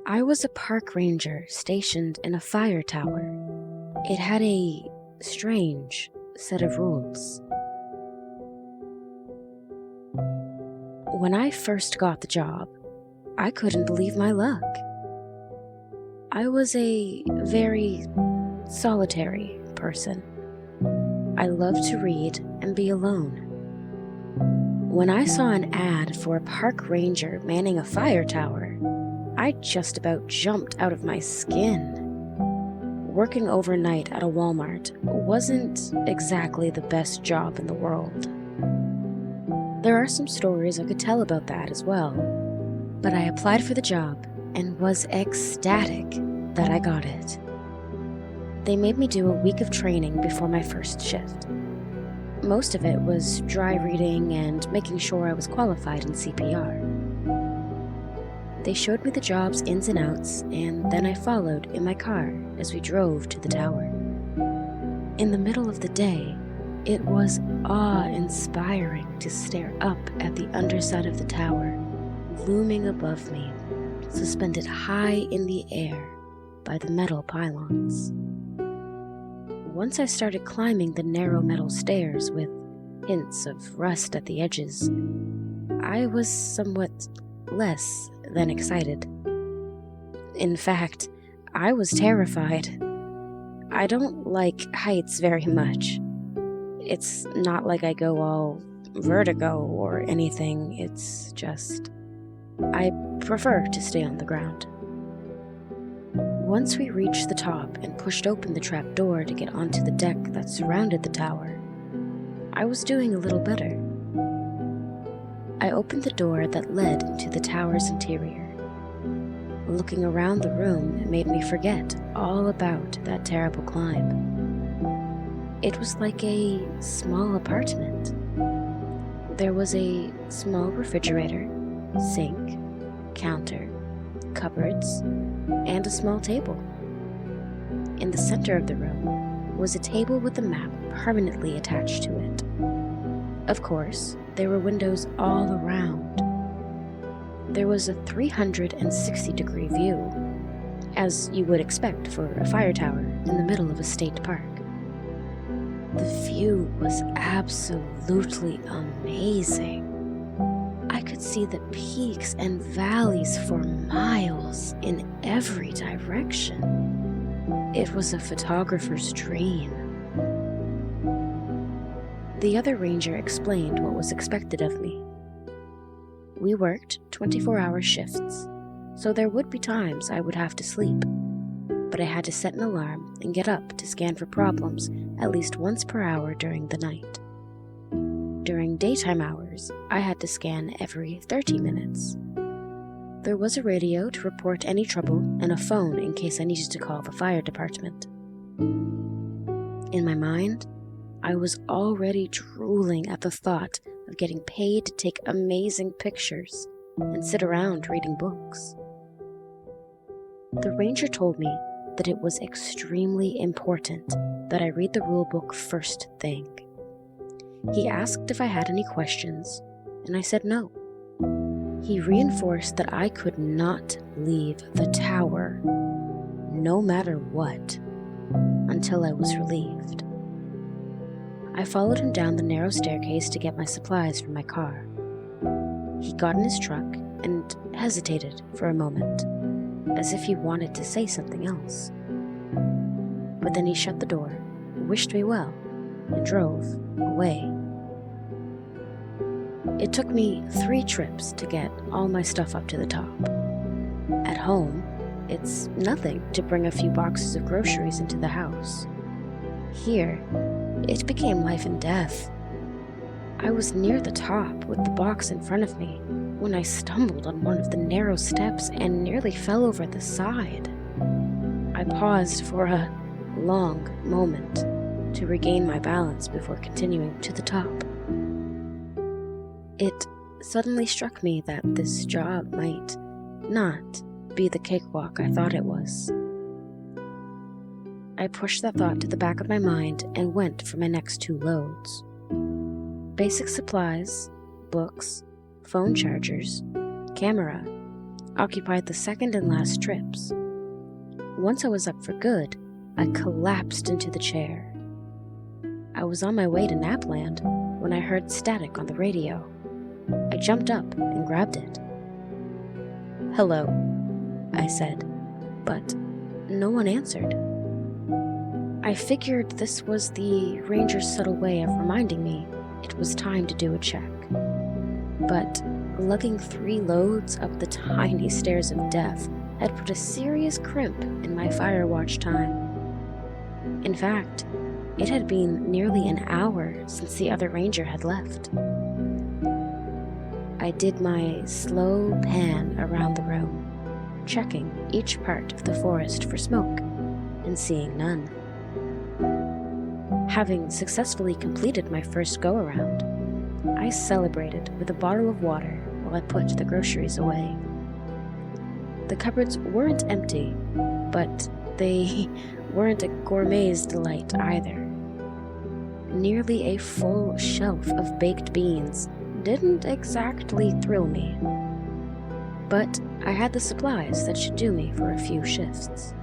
I was a park ranger stationed in a fire tower. It had a strange set of rules. When I first got the job, I couldn't believe my luck. I was a very solitary person. I loved to read and be alone. When I saw an ad for a park ranger manning a fire tower, I just about jumped out of my skin. Working overnight at a Walmart wasn't exactly the best job in the world. There are some stories I could tell about that as well, but I applied for the job and was ecstatic that I got it. They made me do a week of training before my first shift. Most of it was dry reading and making sure I was qualified in CPR. They showed me the job's ins and outs, and then I followed in my car as we drove to the tower. In the middle of the day, it was awe-inspiring to stare up at the underside of the tower, looming above me, suspended high in the air by the metal pylons. Once I started climbing the narrow metal stairs with hints of rust at the edges, I was somewhat less than excited. In fact, I was terrified. I don't like heights very much. It's not like I go all vertigo or anything, it's just I prefer to stay on the ground. Once we reached the top and pushed open the trap door to get onto the deck that surrounded the tower, I was doing a little better. I opened the door that led into the tower's interior. Looking around the room made me forget all about that terrible climb. It was like a small apartment. There was a small refrigerator, sink, counter, cupboards, and a small table. In the center of the room was a table with a map permanently attached to it. Of course, there were windows all around. There was a 360-degree view, as you would expect for a fire tower in the middle of a state park. The view was absolutely amazing. I could see the peaks and valleys for miles in every direction. It was a photographer's dream. The other ranger explained what was expected of me. We worked 24-hour shifts, so there would be times I would have to sleep, but I had to set an alarm and get up to scan for problems at least once per hour during the night. During daytime hours, I had to scan every 30 minutes. There was a radio to report any trouble and a phone in case I needed to call the fire department. In my mind, I was already drooling at the thought of getting paid to take amazing pictures and sit around reading books. The ranger told me that it was extremely important that I read the rulebook first thing. He asked if I had any questions, and I said no. He reinforced that I could not leave the tower, no matter what, until I was relieved. I followed him down the narrow staircase to get my supplies from my car. He got in his truck and hesitated for a moment, as if he wanted to say something else. But then he shut the door, wished me well, and drove away. It took me 3 trips to get all my stuff up to the top. At home, it's nothing to bring a few boxes of groceries into the house. Here, it became life and death. I was near the top with the box in front of me when I stumbled on one of the narrow steps and nearly fell over the side. I paused for a long moment to regain my balance before continuing to the top. It suddenly struck me that this job might not be the cakewalk I thought it was. I pushed that thought to the back of my mind and went for my next 2 loads. Basic supplies, books, phone chargers, camera, occupied the second and last trips. Once I was up for good, I collapsed into the chair. I was on my way to Napland when I heard static on the radio. I jumped up and grabbed it. "Hello," I said, but no one answered. I figured this was the ranger's subtle way of reminding me it was time to do a check. But lugging 3 loads up the tiny stairs of death had put a serious crimp in my fire watch time. In fact, it had been nearly an hour since the other ranger had left. I did my slow pan around the room, checking each part of the forest for smoke and seeing none. Having successfully completed my first go-around, I celebrated with a bottle of water while I put the groceries away. The cupboards weren't empty, but they weren't a gourmet's delight either. Nearly a full shelf of baked beans didn't exactly thrill me, but I had the supplies that should do me for a few shifts.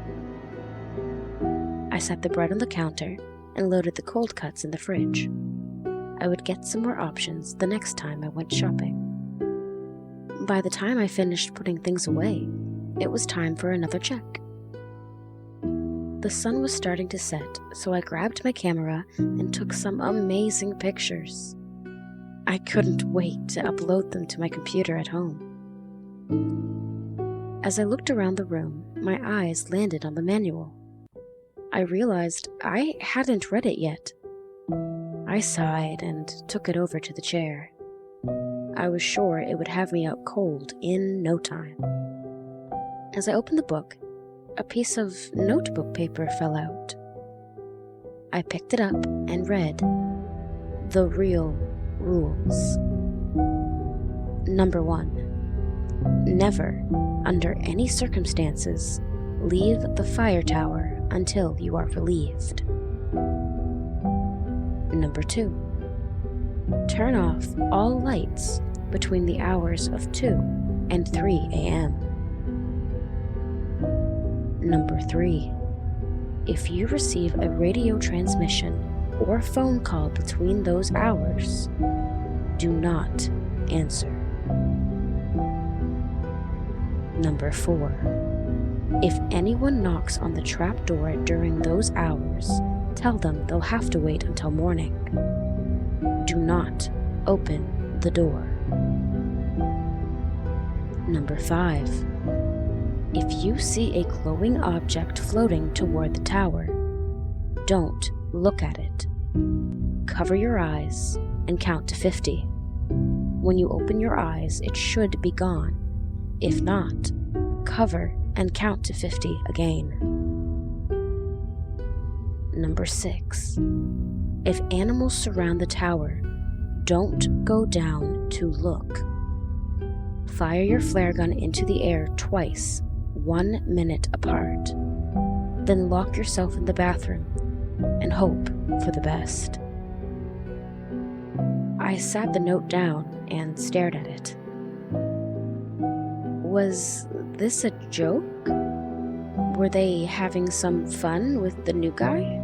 I set the bread on the counter and loaded the cold cuts in the fridge. I would get some more options the next time I went shopping. By the time I finished putting things away, it was time for another check. The sun was starting to set, so I grabbed my camera and took some amazing pictures. I couldn't wait to upload them to my computer at home. As I looked around the room, my eyes landed on the manual. I realized I hadn't read it yet. I sighed and took it over to the chair. I was sure it would have me out cold in no time. As I opened the book, a piece of notebook paper fell out. I picked it up and read, "The Real Rules." Number 1. Never, under any circumstances, leave the fire tower until you are relieved. Number 2. Turn off all lights between the hours of 2 and 3 a.m. Number 3. If you receive a radio transmission or phone call between those hours, do not answer. Number 4. If anyone knocks on the trap door during those hours, tell them they'll have to wait until morning. Do not open the door. Number 5. If you see a glowing object floating toward the tower, don't look at it. Cover your eyes and count to 50. When you open your eyes, it should be gone. If not, cover and count to 50 again. Number 6. If animals surround the tower, don't go down to look. Fire your flare gun into the air twice, 1 minute apart. Then lock yourself in the bathroom and hope for the best. I sat the note down and stared at it. Was this a joke? Were they having some fun with the new guy?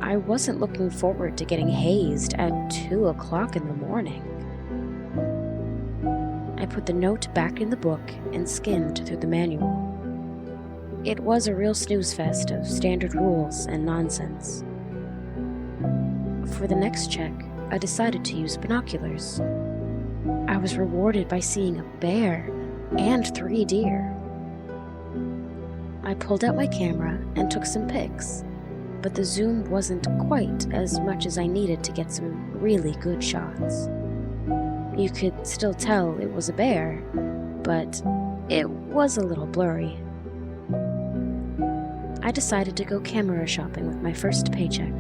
I wasn't looking forward to getting hazed at 2 o'clock in the morning. I put the note back in the book and skimmed through the manual. It was a real snooze fest of standard rules and nonsense. For the next check, I decided to use binoculars. I was rewarded by seeing a bear and 3 deer. I pulled out my camera and took some pics, but the zoom wasn't quite as much as I needed to get some really good shots. You could still tell it was a bear, but it was a little blurry. I decided to go camera shopping with my first paycheck.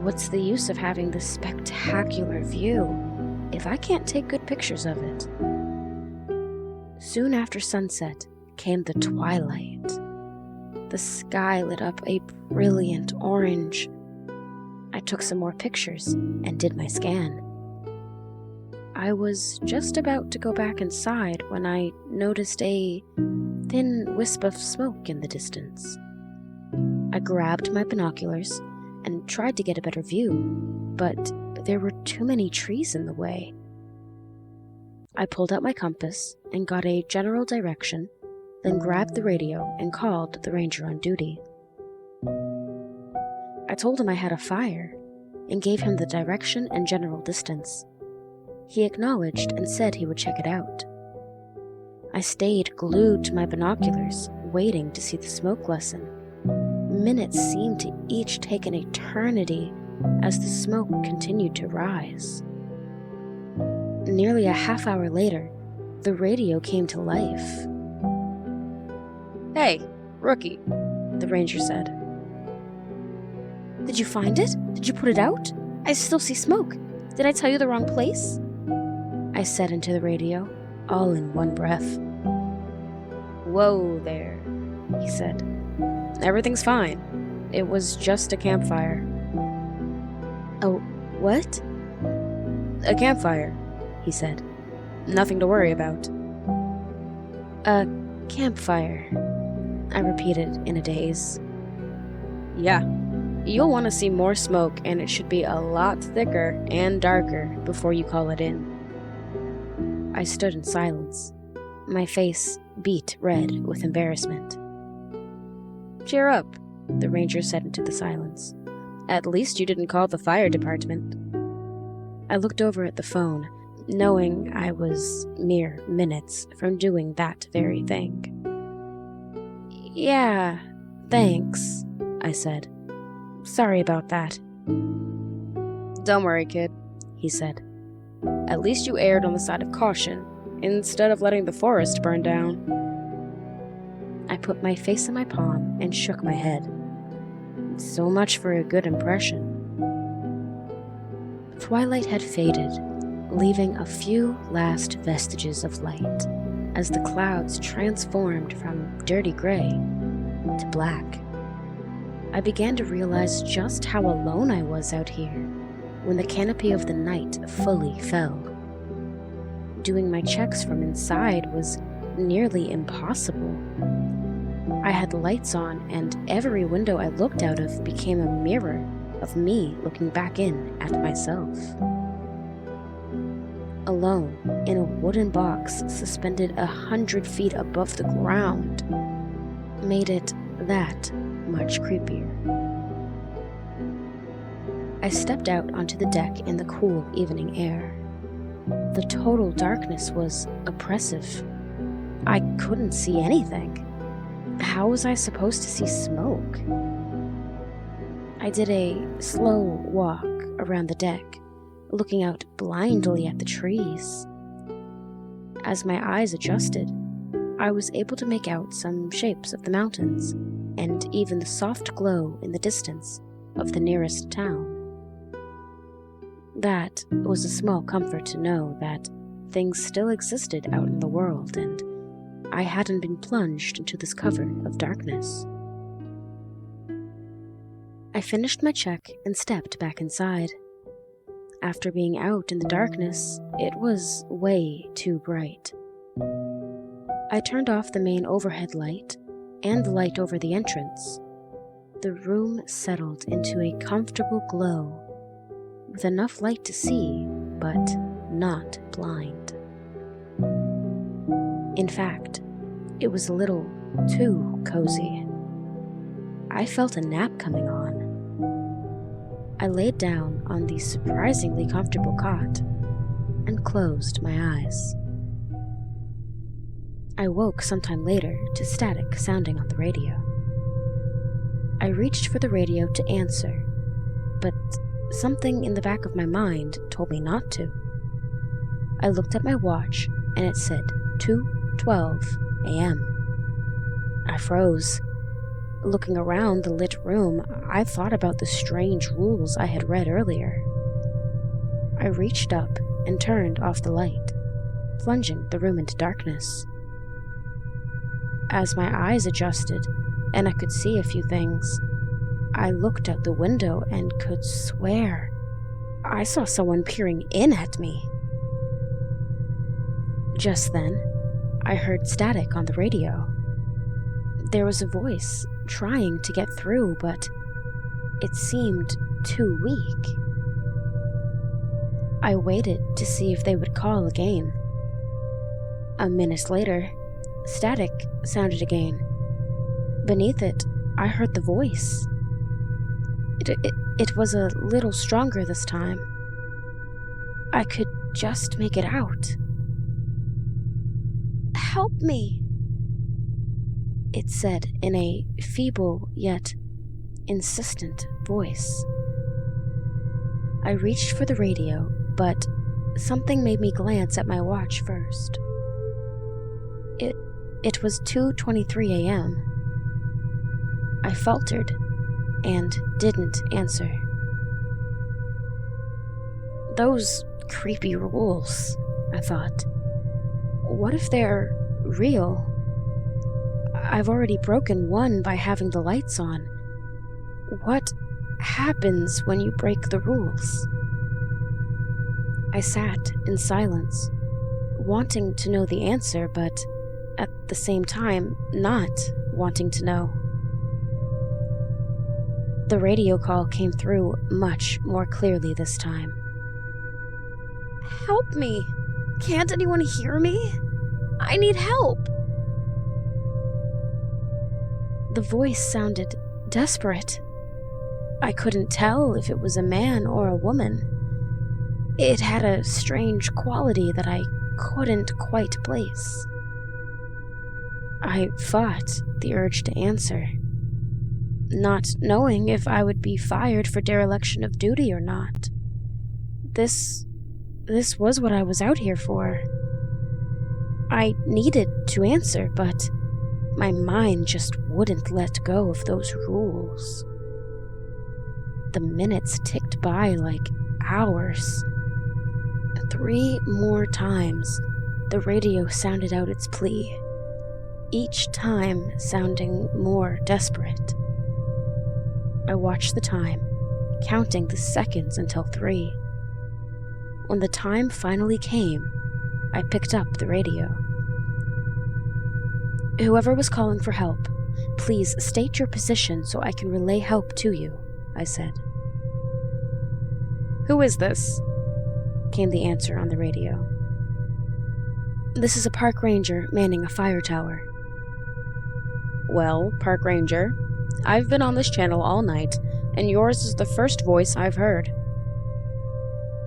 What's the use of having this spectacular view if I can't take good pictures of it? Soon after sunset came the twilight. The sky lit up a brilliant orange. I took some more pictures and did my scan. I was just about to go back inside when I noticed a thin wisp of smoke in the distance. I grabbed my binoculars and tried to get a better view, but there were too many trees in the way. I pulled out my compass and got a general direction, then grabbed the radio and called the ranger on duty. I told him I had a fire and gave him the direction and general distance. He acknowledged and said he would check it out. I stayed glued to my binoculars, waiting to see the smoke lessen. Minutes seemed to each take an eternity as the smoke continued to rise. Nearly a half hour later, the radio came to life. "Hey, rookie," the ranger said. "Did you find it? Did you put it out? I still see smoke. Did I tell you the wrong place?" I said into the radio, all in one breath. "Whoa there," he said. "Everything's fine. It was just a campfire." "Oh, what?" "A campfire," he said. "Nothing to worry about." "A campfire," I repeated in a daze. "Yeah. You'll want to see more smoke, and it should be a lot thicker and darker before you call it in." I stood in silence, my face beet red with embarrassment. "Cheer up," the ranger said into the silence. "At least you didn't call the fire department." I looked over at the phone, knowing I was mere minutes from doing that very thing. "Yeah, thanks," I said. "Sorry about that." "Don't worry, kid," he said. "At least you erred on the side of caution, instead of letting the forest burn down." I put my face in my palm and shook my head. So much for a good impression. Twilight had faded, leaving a few last vestiges of light as the clouds transformed from dirty gray to black. I began to realize just how alone I was out here when the canopy of the night fully fell. Doing my checks from inside was nearly impossible. I had lights on, and every window I looked out of became a mirror of me looking back in at myself. Alone in a wooden box suspended 100 feet above the ground made it that much creepier. I stepped out onto the deck in the cool evening air. The total darkness was oppressive. I couldn't see anything. How was I supposed to see smoke? I did a slow walk around the deck, looking out blindly at the trees. As my eyes adjusted, I was able to make out some shapes of the mountains, and even the soft glow in the distance of the nearest town. That was a small comfort to know that things still existed out in the world, and I hadn't been plunged into this cover of darkness. I finished my check and stepped back inside. After being out in the darkness, it was way too bright. I turned off the main overhead light and the light over the entrance. The room settled into a comfortable glow, with enough light to see, but not blind. In fact, it was a little too cozy. I felt a nap coming on. I laid down on the surprisingly comfortable cot and closed my eyes. I woke sometime later to static sounding on the radio. I reached for the radio to answer, but something in the back of my mind told me not to. I looked at my watch and it said 2:12 a.m. I froze. Looking around the lit room, I thought about the strange rules I had read earlier. I reached up and turned off the light, plunging the room into darkness. As my eyes adjusted and I could see a few things, I looked out the window and could swear I saw someone peering in at me. Just then, I heard static on the radio. There was a voice trying to get through, but it seemed too weak. I waited to see if they would call again. A minute later, static sounded again. Beneath it, I heard the voice. It was a little stronger this time. I could just make it out. "Help me," it said in a feeble yet insistent voice. I reached for the radio, but something made me glance at my watch first. It was 2:23 a.m. I faltered and didn't answer. Those creepy rules, I thought. What if they're real? I've already broken one by having the lights on. What happens when you break the rules? I sat in silence, wanting to know the answer, but at the same time not wanting to know. The radio call came through much more clearly this time. "Help me! Can't anyone hear me? I need help!" The voice sounded desperate. I couldn't tell if it was a man or a woman. It had a strange quality that I couldn't quite place. I fought the urge to answer, not knowing if I would be fired for dereliction of duty or not. This was what I was out here for. I needed to answer, but my mind just wouldn't let go of those rules. The minutes ticked by like hours. 3 more times, the radio sounded out its plea, each time sounding more desperate. I watched the time, counting the seconds until 3. When the time finally came, I picked up the radio. "Whoever was calling for help, please state your position so I can relay help to you," I said. "Who is this?" came the answer on the radio. "This is a park ranger manning a fire tower." "Well, park ranger, I've been on this channel all night, and yours is the first voice I've heard."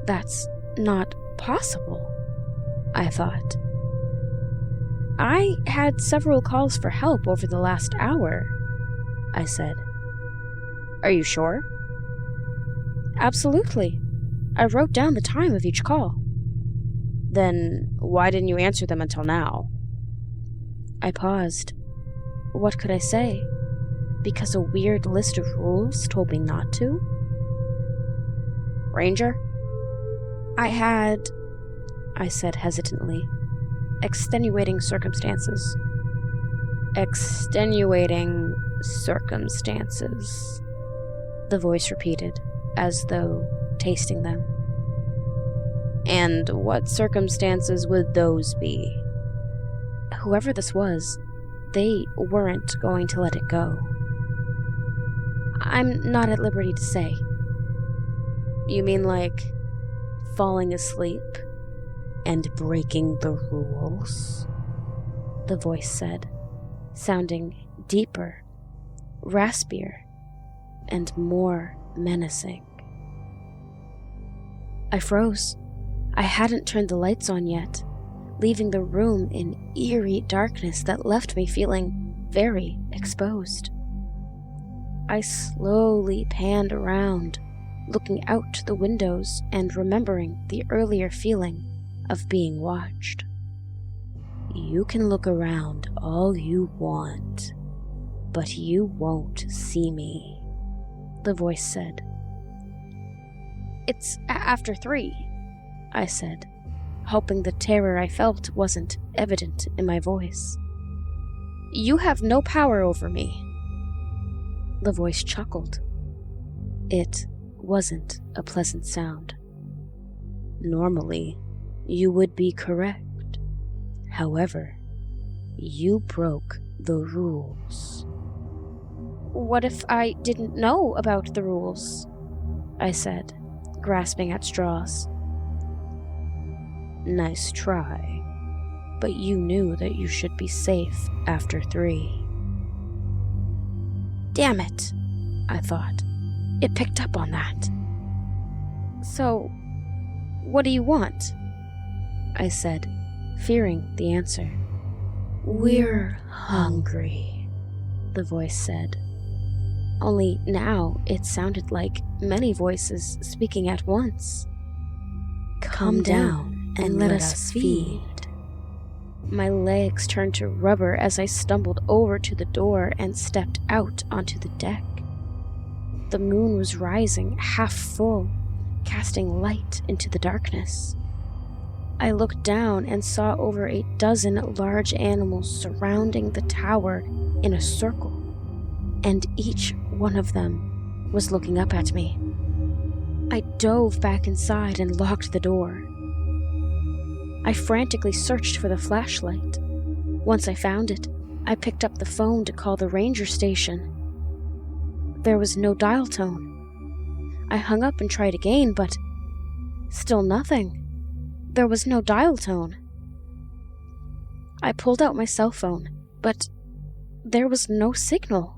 "That's not possible," I thought. "I had several calls for help over the last hour," I said. "Are you sure?" "Absolutely. I wrote down the time of each call." "Then why didn't you answer them until now?" I paused. What could I say? Because a weird list of rules told me not to? "Ranger?" I said hesitantly. "Extenuating circumstances." "Extenuating circumstances," the voice repeated, as though tasting them. "And what circumstances would those be?" Whoever this was, they weren't going to let it go. "I'm not at liberty to say." "You mean like falling asleep and breaking the rules?" the voice said, sounding deeper, raspier, and more menacing. I froze. I hadn't turned the lights on yet, leaving the room in eerie darkness that left me feeling very exposed. I slowly panned around, looking out the windows and remembering the earlier feeling of being watched. "You can look around all you want, but you won't see me," the voice said. "It's after 3, I said, hoping the terror I felt wasn't evident in my voice. "You have no power over me." The voice chuckled. It wasn't a pleasant sound. "Normally, you would be correct, However, you broke the rules." "What if I didn't know about the rules?" I said, grasping at straws. "Nice try, but you knew that you should be safe after 3. Damn it, I thought. It picked up on that. "So, what do you want?" I said, fearing the answer. "We're hungry," the voice said. Only now it sounded like many voices speaking at once. "Come down and let us feed." My legs turned to rubber as I stumbled over to the door and stepped out onto the deck. The moon was rising, half full, casting light into the darkness. I looked down and saw over a dozen large animals surrounding the tower in a circle, and each one of them was looking up at me. I dove back inside and locked the door. I frantically searched for the flashlight. Once I found it, I picked up the phone to call the ranger station. There was no dial tone. I hung up and tried again, but still nothing. There was no dial tone. I pulled out my cell phone, but there was no signal.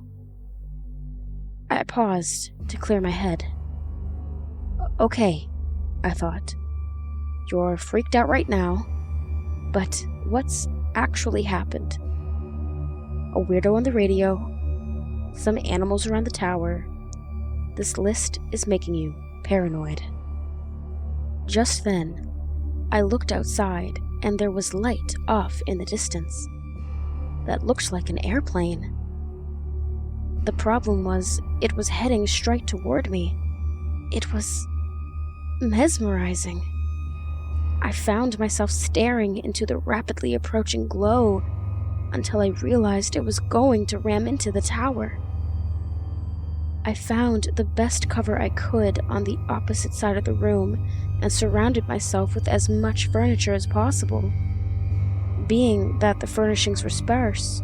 I paused to clear my head. Okay, I thought. You're freaked out right now, but what's actually happened? A weirdo on the radio, some animals around the tower. This list is making you paranoid. Just then, I looked outside and there was light off in the distance. That looked like an airplane. The problem was, it was heading straight toward me. It was mesmerizing. I found myself staring into the rapidly approaching glow until I realized it was going to ram into the tower. I found the best cover I could on the opposite side of the room and surrounded myself with as much furniture as possible. Being that the furnishings were sparse,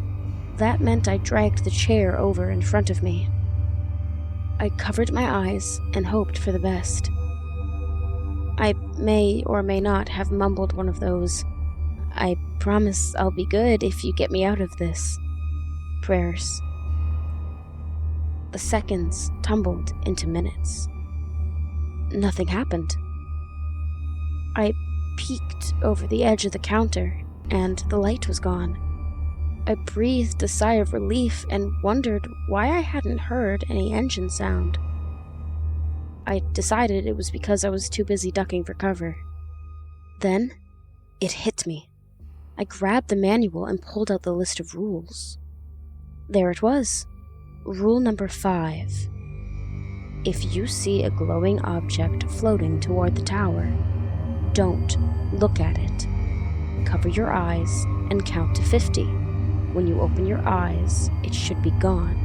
that meant I dragged the chair over in front of me. I covered my eyes and hoped for the best. I may or may not have mumbled one of those, "I promise I'll be good if you get me out of this" prayers. The seconds tumbled into minutes. Nothing happened. I peeked over the edge of the counter, and the light was gone. I breathed a sigh of relief and wondered why I hadn't heard any engine sound. I decided it was because I was too busy ducking for cover. Then, it hit me. I grabbed the manual and pulled out the list of rules. There it was. Rule number 5. If you see a glowing object floating toward the tower, don't look at it. Cover your eyes and count to 50. When you open your eyes, it should be gone.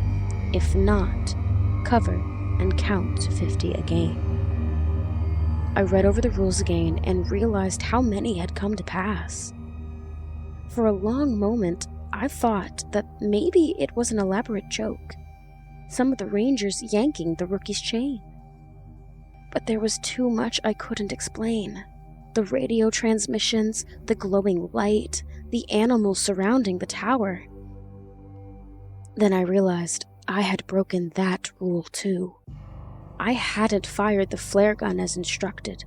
If not, cover and count to 50 again. I read over the rules again and realized how many had come to pass. For a long moment, I thought that maybe it was an elaborate joke. Some of the rangers yanking the rookie's chain. But there was too much I couldn't explain. The radio transmissions, the glowing light, the animals surrounding the tower. Then I realized I had broken that rule too. I hadn't fired the flare gun as instructed.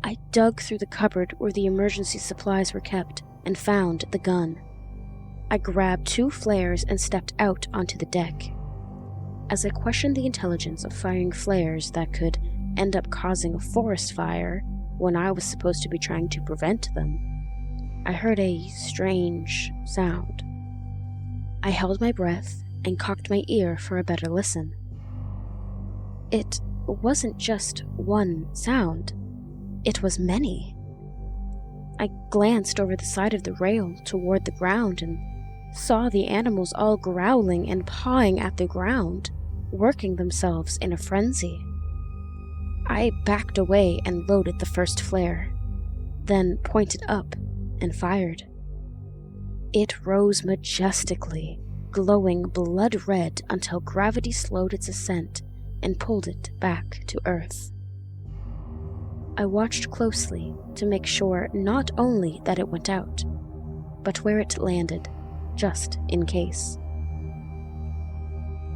I dug through the cupboard where the emergency supplies were kept and found the gun. I grabbed 2 flares and stepped out onto the deck. As I questioned the intelligence of firing flares that could end up causing a forest fire when I was supposed to be trying to prevent them, I heard a strange sound. I held my breath and cocked my ear for a better listen. It wasn't just one sound. It was many. I glanced over the side of the rail toward the ground and saw the animals all growling and pawing at the ground, working themselves in a frenzy. I backed away and loaded the first flare, then pointed up and fired. It rose majestically, glowing blood red until gravity slowed its ascent and pulled it back to Earth. I watched closely to make sure not only that it went out, but where it landed, just in case.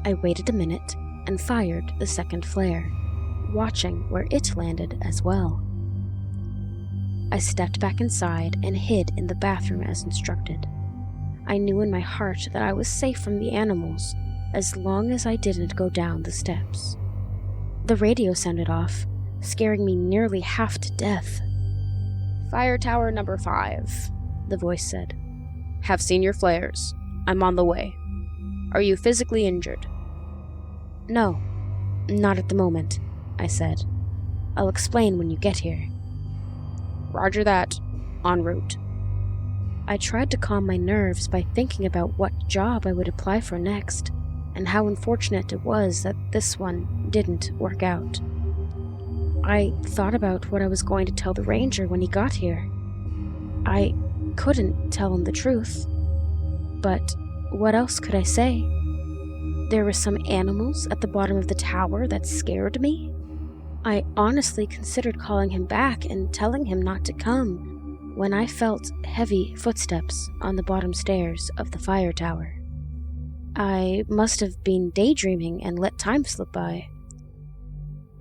I waited a minute and fired the second flare, watching where it landed as well. I stepped back inside and hid in the bathroom as instructed. I knew in my heart that I was safe from the animals as long as I didn't go down the steps. The radio sounded off, scaring me nearly half to death. "Fire tower number 5, the voice said. "Have seen your flares. I'm on the way. Are you physically injured?" "No, not at the moment," I said. "I'll explain when you get here." "Roger that. En route." I tried to calm my nerves by thinking about what job I would apply for next, and how unfortunate it was that this one didn't work out. I thought about what I was going to tell the ranger when he got here. I couldn't tell him the truth. But what else could I say? There were some animals at the bottom of the tower that scared me. I honestly considered calling him back and telling him not to come when I felt heavy footsteps on the bottom stairs of the fire tower. I must have been daydreaming and let time slip by.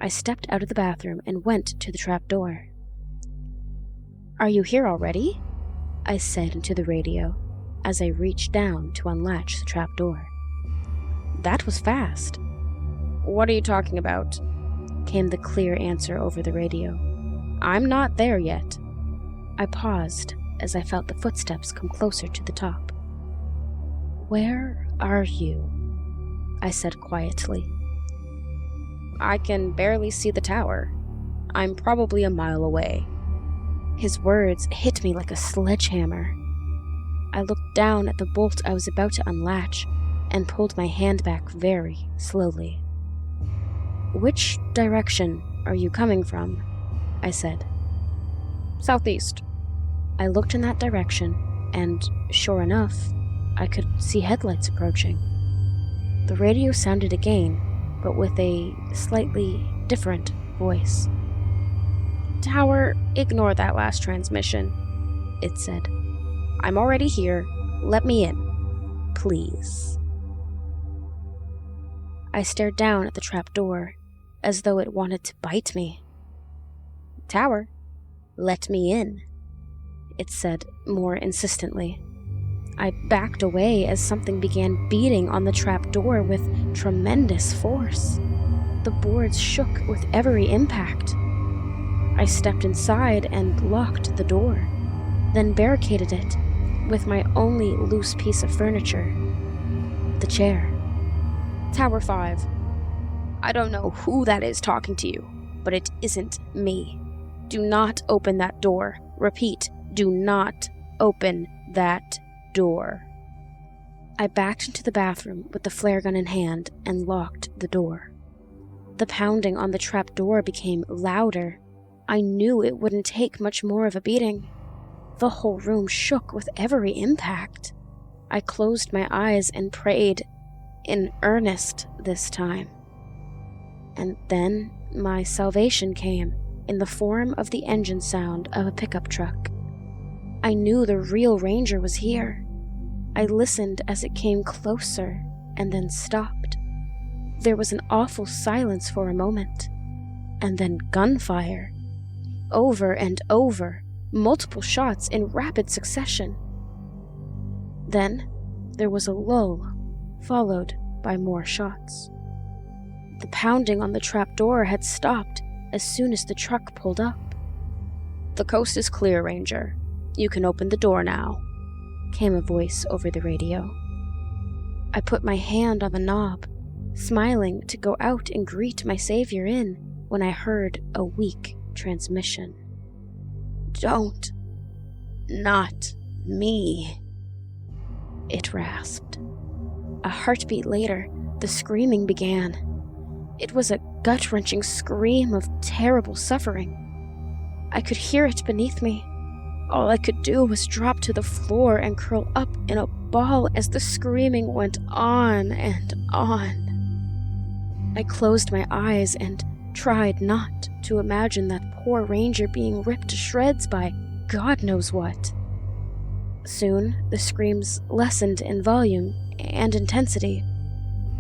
I stepped out of the bathroom and went to the trapdoor. "Are you here already?" I said into the radio as I reached down to unlatch the trapdoor. That was fast. "What are you talking about?" came the clear answer over the radio. "I'm not there yet." I paused as I felt the footsteps come closer to the top. "Where are you?" I said quietly. "I can barely see the tower. I'm probably a mile away." His words hit me like a sledgehammer. I looked down at the bolt I was about to unlatch and pulled my hand back very slowly. "Which direction are you coming from?" I said. "Southeast." I looked in that direction, and sure enough, I could see headlights approaching. The radio sounded again, but with a slightly different voice. "Tower, ignore that last transmission," it said. "I'm already here. Let me in, please." I stared down at the trapdoor, as though it wanted to bite me. "Tower, let me in," it said more insistently. I backed away as something began beating on the trapdoor with tremendous force. The boards shook with every impact. I stepped inside and locked the door, then barricaded it with my only loose piece of furniture, the chair. "Tower 5. I don't know who that is talking to you, but it isn't me. Do not open that door. Repeat, do not open that door." I backed into the bathroom with the flare gun in hand and locked the door. The pounding on the trap door became louder. I knew it wouldn't take much more of a beating. The whole room shook with every impact. I closed my eyes and prayed, in earnest this time. And then my salvation came in the form of the engine sound of a pickup truck. I knew the real ranger was here. I listened as it came closer and then stopped. There was an awful silence for a moment, and then gunfire. Over and over, multiple shots in rapid succession. Then there was a lull, followed by more shots. The pounding on the trapdoor had stopped as soon as the truck pulled up. "The coast is clear, Ranger. You can open the door now," came a voice over the radio. I put my hand on the knob, smiling to go out and greet my savior in, when I heard a weak transmission. "Don't. Not me," it rasped. A heartbeat later, the screaming began. It was a gut-wrenching scream of terrible suffering. I could hear it beneath me. All I could do was drop to the floor and curl up in a ball as the screaming went on and on. I closed my eyes and tried not to imagine that poor ranger being ripped to shreds by God knows what. Soon, the screams lessened in volume and intensity,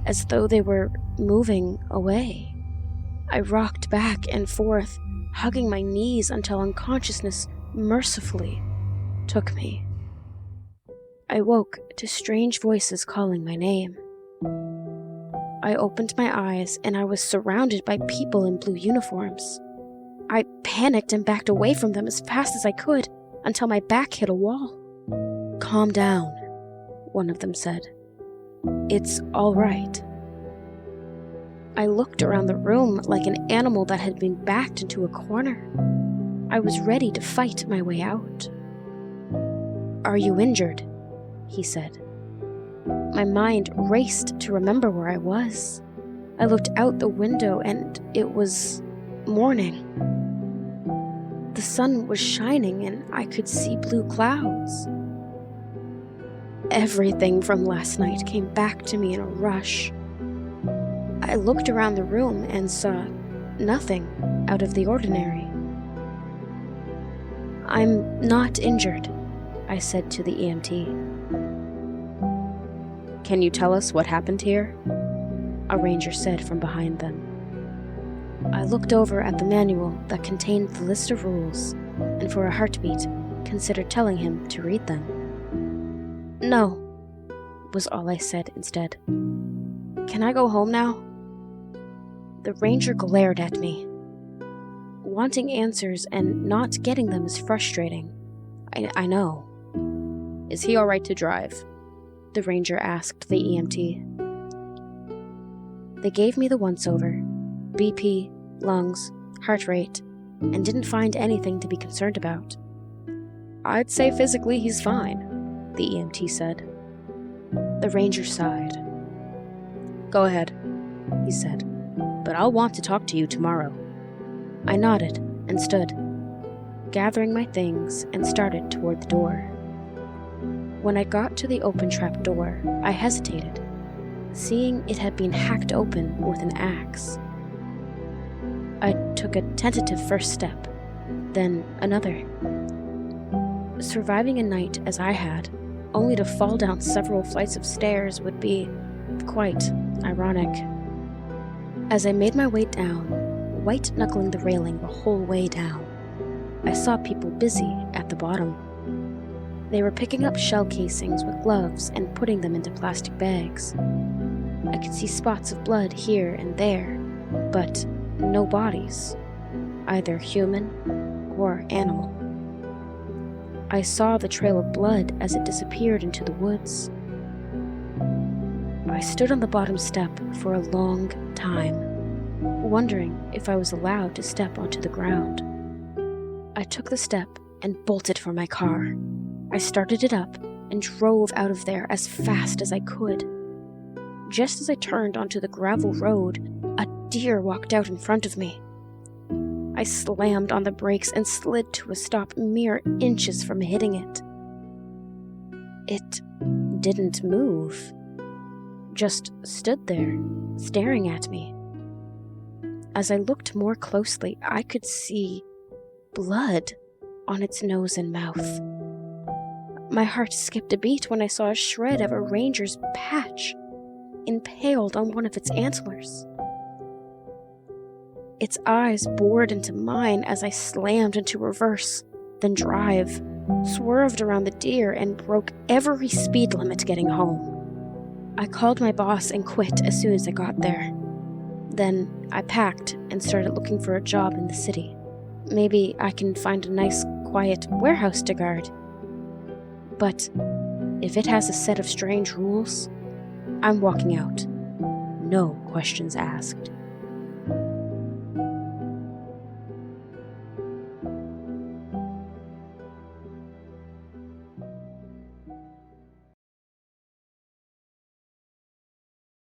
as though they were moving away. I rocked back and forth, hugging my knees until unconsciousness mercifully took me. I woke to strange voices calling my name. I opened my eyes and I was surrounded by people in blue uniforms. I panicked and backed away from them as fast as I could until my back hit a wall. "Calm down," one of them said. "It's all right." I looked around the room like an animal that had been backed into a corner. I was ready to fight my way out. "Are you injured?" he said. My mind raced to remember where I was. I looked out the window and it was morning. The sun was shining and I could see blue clouds. Everything from last night came back to me in a rush. I looked around the room and saw nothing out of the ordinary. "I'm not injured," I said to the EMT. "Can you tell us what happened here?" a ranger said from behind them. I looked over at the manual that contained the list of rules, and for a heartbeat, considered telling him to read them. "No," was all I said instead. "Can I go home now?" The ranger glared at me. Wanting answers and not getting them is frustrating. I know. "Is he all right to drive?" the ranger asked the EMT. They gave me the once-over, BP, lungs, heart rate, and didn't find anything to be concerned about. "I'd say physically he's fine," the EMT said. The ranger sighed. "Go ahead," he said, "but I'll want to talk to you tomorrow." I nodded and stood, gathering my things, and started toward the door. When I got to the open trap door, I hesitated, seeing it had been hacked open with an axe. I took a tentative first step, then another. Surviving a night as I had, only to fall down several flights of stairs would be quite ironic. As I made my way down, white-knuckling the railing the whole way down, I saw people busy at the bottom. They were picking up shell casings with gloves and putting them into plastic bags. I could see spots of blood here and there, but no bodies, either human or animal. I saw the trail of blood as it disappeared into the woods. I stood on the bottom step for a long time, wondering if I was allowed to step onto the ground. I took the step and bolted for my car. I started it up and drove out of there as fast as I could. Just as I turned onto the gravel road, a deer walked out in front of me. I slammed on the brakes and slid to a stop mere inches from hitting it. It didn't move, just stood there, staring at me. As I looked more closely, I could see blood on its nose and mouth. My heart skipped a beat when I saw a shred of a ranger's patch impaled on one of its antlers. Its eyes bored into mine as I slammed into reverse, then drive, swerved around the deer, and broke every speed limit getting home. I called my boss and quit as soon as I got there. Then I packed and started looking for a job in the city. Maybe I can find a nice, quiet warehouse to guard. But if it has a set of strange rules, I'm walking out. No questions asked.